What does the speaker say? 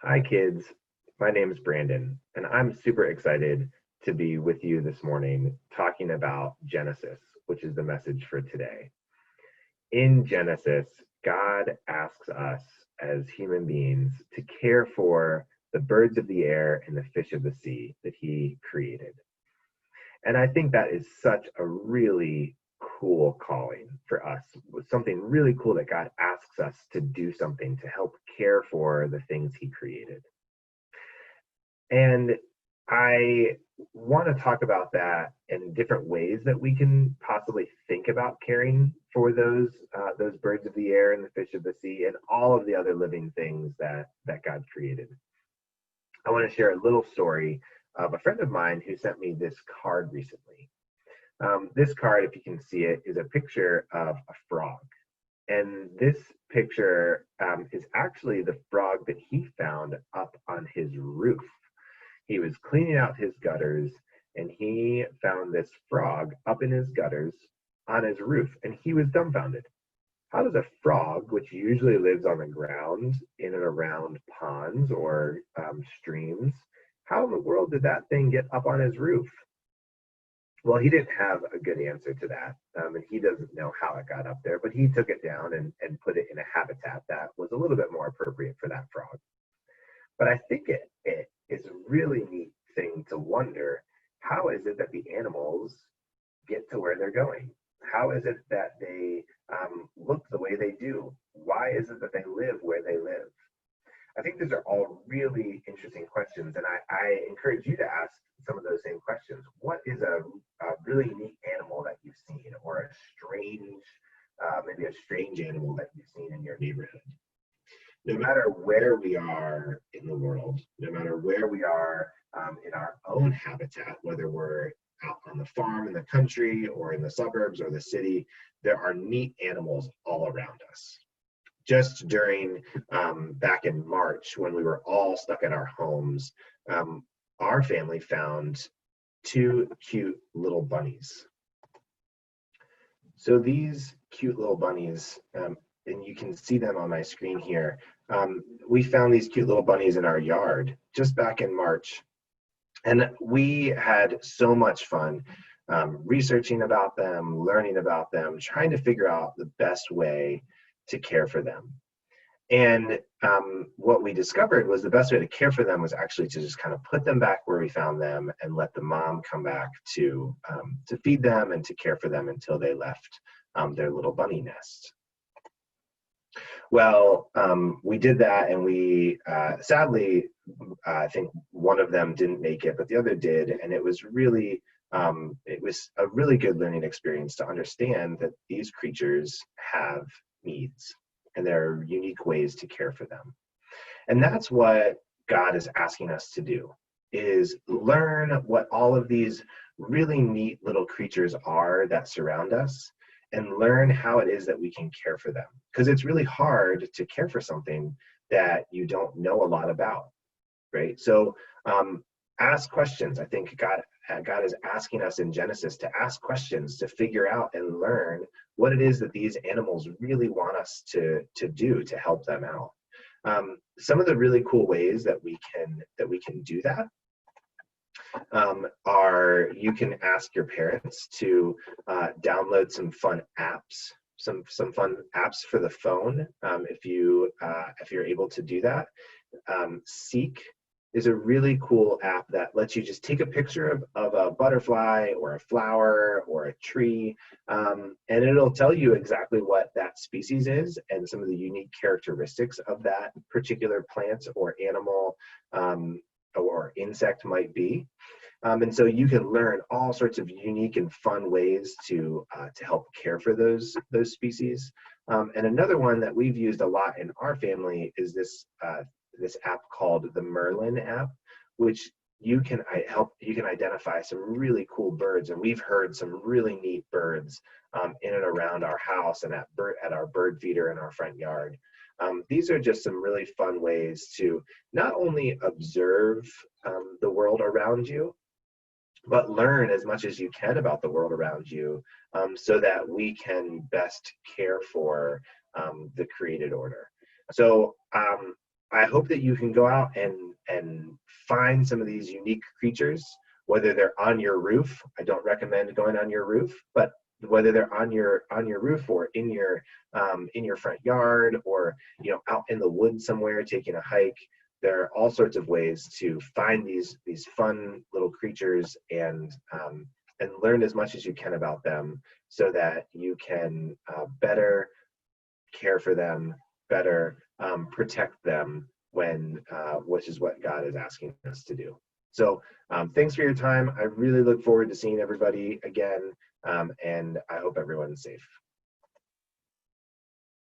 Hi, kids. My name is Brandon, and I'm super excited to be with you this morning talking about Genesis, which is the message for today. In Genesis, God asks us as human beings to care for the birds of the air and the fish of the sea that He created. And I think that is such a really cool calling for us. Something really cool that God asks us to do something to help care for the things He created. And I want to talk about that in different ways that we can possibly think about caring for those birds of the air and the fish of the sea and all of the other living things that God created. I want to share a little story of a friend of mine who sent me this card recently. This card, if you can see it, is a picture of a frog. And this picture is actually the frog that he found up on his roof. He was cleaning out his gutters and he found this frog up in his gutters on his roof, and he was dumbfounded. How does a frog, which usually lives on the ground in and around ponds or streams, how in the world did that thing get up on his roof? Well, he didn't have a good answer to that, and he doesn't know how it got up there, but he took it down and put it in a habitat that was a little bit more appropriate for that frog. But I think it is a really neat thing to wonder, how is it that the animals get to where they're going? How is it that they look the way they do? Why is it that they live where they live? I think these are all really interesting questions, and I encourage you to ask some of those same questions. What is a really neat animal that you've seen, or a strange, maybe a strange animal that you've seen in your neighborhood? No matter where we are in the world, no matter where we are in our own habitat, whether we're out on the farm in the country or in the suburbs or the city, there are neat animals all around us. Just during back in March, when we were all stuck at our homes, our family found two cute little bunnies. So these cute little bunnies, and you can see them on my screen here. We found these cute little bunnies in our yard just back in March. And we had so much fun researching about them, learning about them, trying to figure out the best way to care for them. And what we discovered was the best way to care for them was actually to just kind of put them back where we found them and let the mom come back to feed them and to care for them until they left their little bunny nest. Well, we did that, and we sadly, I think one of them didn't make it, but the other did, and it was a really good learning experience to understand that these creatures have needs, and there are unique ways to care for them. And that's what God is asking us to do, is learn what all of these really neat little creatures are that surround us, and learn how it is that we can care for them. Because it's really hard to care for something that you don't know a lot about, right? So ask questions. I think God is asking us in Genesis to ask questions, to figure out and learn what it is that these animals really want us to do to help them out. Some of the really cool ways that we can do that are, you can ask your parents to download some fun apps, some fun apps for the phone, if you're able to do that. Seek is a really cool app that lets you just take a picture of a butterfly or a flower or a tree, and it'll tell you exactly what that species is and some of the unique characteristics of that particular plant or animal or insect might be. And so you can learn all sorts of unique and fun ways to help care for those species. And another one that we've used a lot in our family is this app called the Merlin app, which you can identify some really cool birds, and we've heard some really neat birds in and around our house and at our bird feeder in our front yard. These are just some really fun ways to not only observe the world around you, but learn as much as you can about the world around you, so that we can best care for the created order. So I hope that you can go out and find some of these unique creatures, whether they're on your roof. I don't recommend going on your roof, but whether they're on your roof or in your front yard, or out in the woods somewhere taking a hike. There are all sorts of ways to find these fun little creatures and learn as much as you can about them, so that you can better care for them, better protect them which is what God is asking us to do. So thanks for your time. I really look forward to seeing everybody again, and I hope everyone's safe.